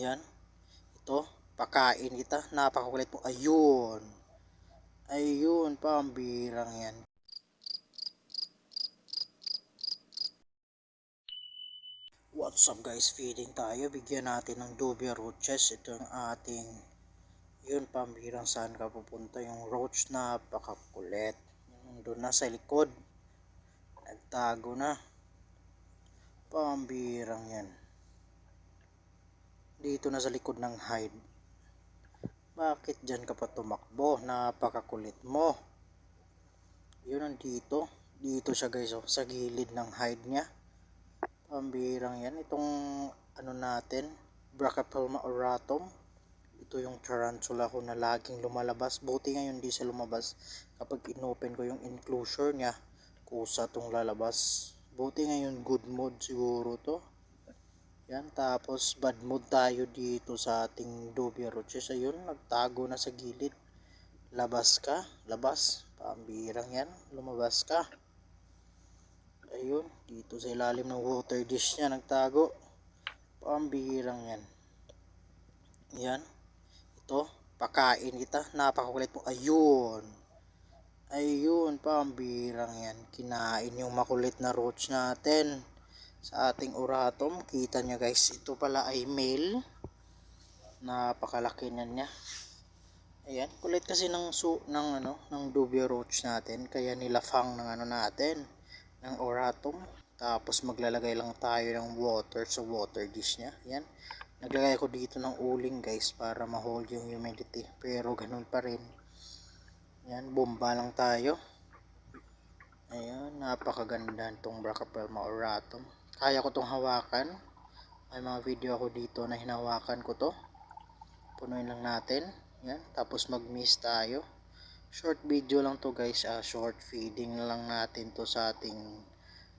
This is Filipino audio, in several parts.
Yan. Ito, pakain kita. Napakakulit mo. Ayun. Ayun, pambirang yan. What's up guys, feeding tayo. Bigyan natin ng dubia roaches. Ito yung ating, yun, pambirang saan ka pupunta. Yung roach, napakakulit. Nandun na sa likod. Nagtago na. Pambirang yan. Dito na sa likod ng hide. Bakit dyan ka pa tumakbo? Napakakulit mo. Yun, nandito. Dito siya guys, oh, sa gilid ng hide niya. Pambirang yan. Itong ano natin, Brachypelma auratum. Ito yung tarantula ko na laging lumalabas. Buti ngayon di siya lumabas. Kapag inopen ko yung enclosure niya, kusa tong lalabas. Buti ngayon good mood siguro to. Yan, tapos bad mood tayo dito sa ating dubia roaches. Ayun, nagtago na sa gilid. Labas ka, labas. Pambirang yan, lumabas ka. Ayun, dito sa ilalim ng water dish niya nagtago. Pambirang yan. Yan. Ito, pakain kita. Napakakulit mo. Ayun. Ayun, pambirang yan. Kinain yung makulit na roach natin sa ating auratum. Kita nyo guys, ito pala ay male. Napakalaki niya. Ayan, kulit kasi ng dubia roach natin, kaya nilafang ng natin, ng auratum. Tapos maglalagay lang tayo ng water sa water dish niya. Ayan. Naglagay ko dito ng uling guys para ma-hold yung humidity, pero ganun pa rin. Ayan, bomba lang tayo. Ayan, napakaganda itong Brachypelma auratum. Kaya ko itong hawakan. May mga video ako dito na hinawakan ko to. Punuin lang natin. Yan, tapos mag-mist tayo. Short video lang to guys, short feeding lang natin to sa ating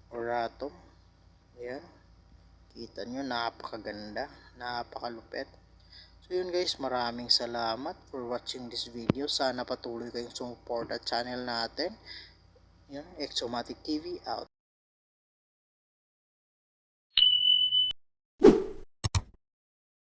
auratum. Yan, kita nyo, napakaganda, napakalupet. So yun guys, maraming salamat for watching this video. Sana patuloy kayong support at channel natin. Yan, Exomatic TV out.